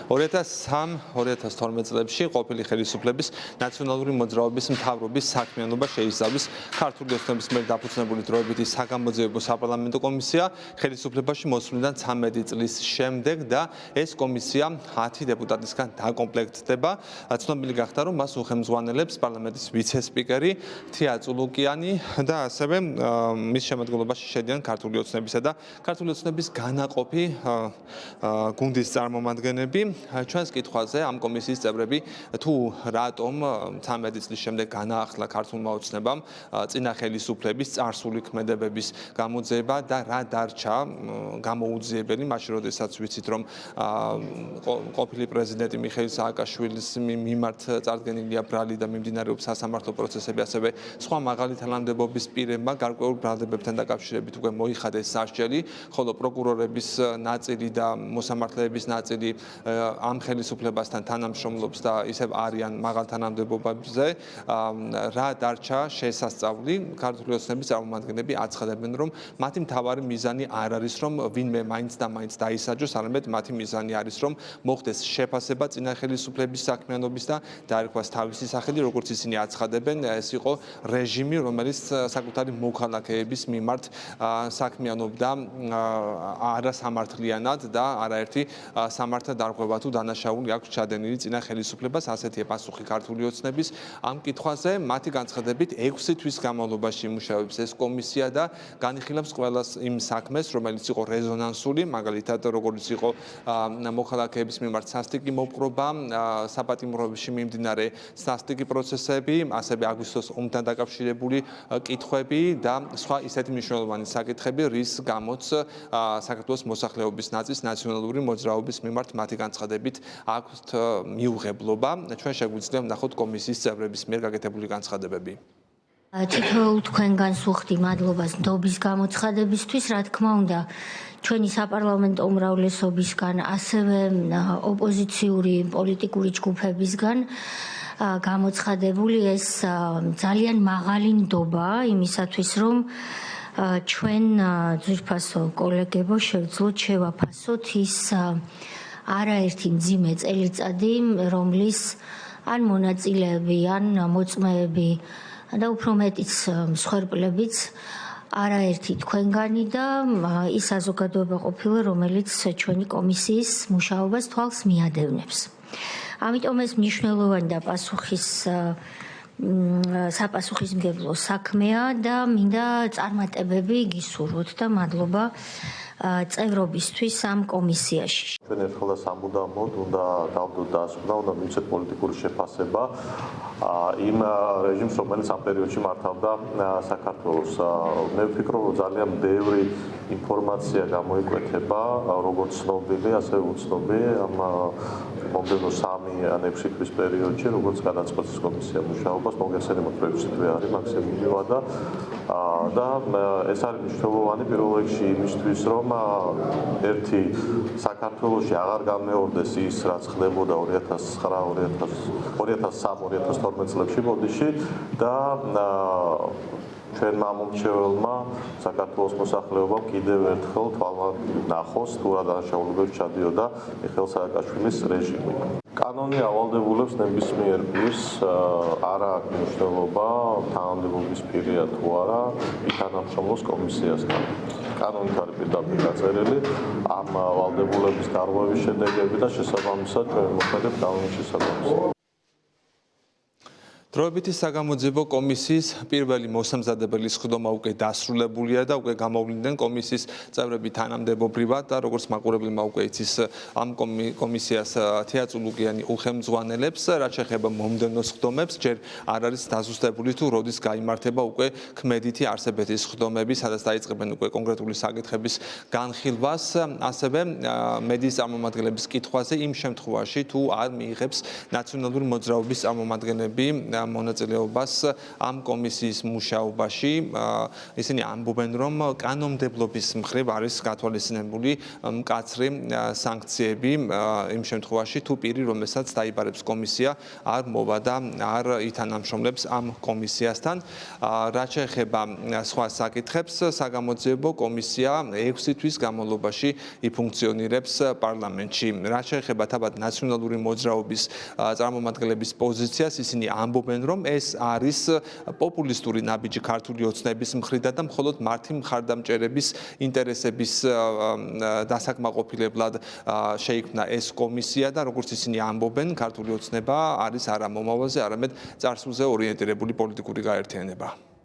2003-2012 წლებში ყოფილი ხელისუფლების ნაციონალური მოძრაობის მთავრობის საქმიანობა შეისწავლის ქართული ოცნების მიერ დაფუძნებული დროებითი საგამოძიებო საპარლამენტო კომისია ხელისუფლებაში მოსვლიდან 13 წლის შემდეგ და ეს კომისია 10 დეპუტატისგან დაკომპლექტდება. Ცნობილი გახდა, რომ მას უხელმძღვანელებს პარლამენტის ვიცე-სპიკერი თია წულუკიანი და ასევე მის შემადგენლობაში შედიან ქართული ოცნებისა და ქართული ოცნების განაყოფი გუნდის წარმომადგენლები. ჩვენს კითხვაზე ამ კომისიის წევრები თუ რატომ 13 წლის შემდეგ განაახლა ქართულმა ოცნებამ წინა ხელისუფლების წარსული ქმედებების გამოძიება და რა დარჩა გამოუძიებელი, მაშინ როდესაც ვიცით, რომ ყოფილი პრეზიდენტი მიხეილ სააკაშვილის მიმართ წარდგენილია ბრალი და მიმდინარეობს სასამართლო პროცესები, ასევე სხვა მაღალი თანამდებობის პირებმა გარკვეულ ბრალდებებთან დაკავშირებით უკვე მოიხადეს სასჯელი, ხოლო პროკურორების ნაწილი და მოსამართლეების ნაწილი ამ ხელისუფლებასთან თანამშრომლობს და ისევ არიან მაღალ თანამდებობებზე. რა დარჩა შესასწავლი, ქართული ოცნების წარმომადგენლები აცხადებენ, რომ მათი მთავარი მიზანი არ არის, რომ ვინმე მაინც და მაინც დაისაჯოს, არამედ მათი მიზანი არის, რომ მოხდეს შეფასება წინა ხელისუფლების საქმიანობის და დაერქვას თავისი სახელი, როგორც ისინი აცხადებენ, ეს იყო რეჟიმი, რომელიც საკუთარი მოქალაქეების მიმართ საქმიანობდა არასამართლიანად და არაერთი სამართალ დარღვევა თუ დანაშაული აქვს ჩადენილი წინა ხელისუფლებას, ასეთია პასუხი ქართული ოცნების ამ კითხვაზე. მათი განცხადებით 6 თვის განმავლობაში იმუშავებს ეს კომისია და განიხილავს ყველას იმ საქმეს, რომელიც იყო რეზონანსული, მაგალითად, როგორც იყო მოქალაქეების მიმართ სასტიკი მოპყრობა, საპატიმროებში მიმდინარე სასტიკი პროცესები, ასევე აგვისტოს ომთან დაკავშირებული კითხვები და სხვა ისეთი მნიშვნელოვანი საკითხები, რის გამოც საქართველოს მოსახლეობის ნაწილს ნაციონალური მოძრაობის მიმართ მათი განცხადებით აქვთ მიუღებლობა. ჩვენ შეგვიძლია ვნახოთ კომისიის წევრების მიერ გაკეთებული განცხადებები. თითოეულ თქვენგანს ვუხდი მადლობას ნდობის გამოცხადებისთვის, რა თქმა უნდა, ჩვენი საპარლამენტო უმრავლესობისგან, ასევე ოპოზიციური პოლიტიკური ჯგუფებისგან გამოცხადებული ეს ძალიან მაღალი ნდობა იმისათვის, რომ ჩვენ ძვირფასო კოლეგებო შევძლოთ შევაფასოთ ის არაერთი მძიმე წელიწადი, რომლის ან მონაწილეები, ან მოწმეები და უფრო მეტიც მსხვერპლებიც არაერთი თქვენგანი და ის საზოგადოება ყოფილა, რომელიც ჩვენი კომისიის მუშაობას თვალს მიადევნებს. ამიტომ ეს მნიშვნელოვანი და საპასუხისმგებლო საქმეა და მინდა წარმატებები გისურვოთ და მადლობა წევრობისთვის ამ კომისიაში. ჩვენ ერთხელ და სამუდამოდ უნდა დავდოთ დასკვნა, უნდა მივცეთ პოლიტიკური შეფასება იმ რეჟიმს, რომელიც ამ პერიოდში მართავდა საქართველოს. მე ვფიქრობ, რომ ძალიან ბევრი ინფორმაცია გამოიკვეთება, როგორც ცნობილი, ასევე უცნობი ამ მომდევნო 3 ან 6 თვის პერიოდში, როგორც გადაწყვეტს კომისია მუშაობას, მოგესალმებით, რომ 6 თვე არის მაქსიმუმი და ეს არის მნიშვნელოვანი პირველ რიგში იმისთვის, რომ ერთი საქართველოში აღარ გამეორდეს ის, რაც ხდებოდა 2009-2013-2012 წლებში ბოდიში და ჩვენმა მომრჩეველმა საქართველოს მოსახლეობამ კიდევ ერთხელ თვალად ნახოს, თუ რა დანაშაულებებს ჩადიოდა მიხეილ სააკაშვილის რეჟიმი. კანონი ავალდებულებს ნებისმიერ პირს არა აქვს მნიშვნელობა თანამდებობის პირია თუ არა თანამშრომლობს კომისიასთან. კანონით არის პირდაპირ დაწერილი ამ ავალდებულების დარღვევის შედეგები და შესაბამისად ჩვენ მოხდებით კანონის შესაბამისად. დროებითი საგამოძიებო კომისიის პირველი მოსამზადებელი სხდომა უკვე დასრულებულია და უკვე გამოვლინდნენ კომისიის წევრები თანამდებობრივად და როგორც მაყურებელმა უკვე იცის ამ კომისიას თია წულუკიანი უხელმძღვანელებს, რაც შეეხება მომდევნო სხდომებს, ჯერ არ არის დაზუსტებული თუ როდის გაიმართება უკვე ქმედითი არსებითი სხდომები, სადაც დაიწყებენ უკვე კონკრეტული საკითხების განხილვას, ასევე მედიის წარმომადგენლების კითხვაზე იმ შემთხვევაში თუ არ მიიღებს ნაციონალური მოძრაობის წარმომადგენლები მონაწილეობას ამ კომისიის მუშაობაში. ისინი ამბობენ, რომ კანონმდებლობის მხრივ არის გათვალისწინებული მკაცრი სანქციები იმ შემთხვევაში, თუ პირი, რომელსაც დაიბარებს კომისია, არ მოვა და არ ითანამშრომლებს ამ კომისიასთან. რაც შეეხება სხვა საკითხებს, საგამოძიებო კომისია 6 თვის განმავლობაში იფუნქციონირებს პარლამენტში. რაც შეეხება თავად ნაციონალური მოძრაობის წარმომადგენლების პოზიციას, ისინი ამბობენ, რომ ეს არის პოპულისტური ნაბიჯი ქართული ოცნების მხრიდან და მხოლოდ მართი მხარდამჭერების ინტერესების დასაკმაყოფილებლად შეიქმნა ეს კომისია და როგორც ისინი ამბობენ, ქართული ოცნება არის არა მომავალზე, არამედ წარსულზე ორიენტირებული პოლიტიკური გაერთიანება.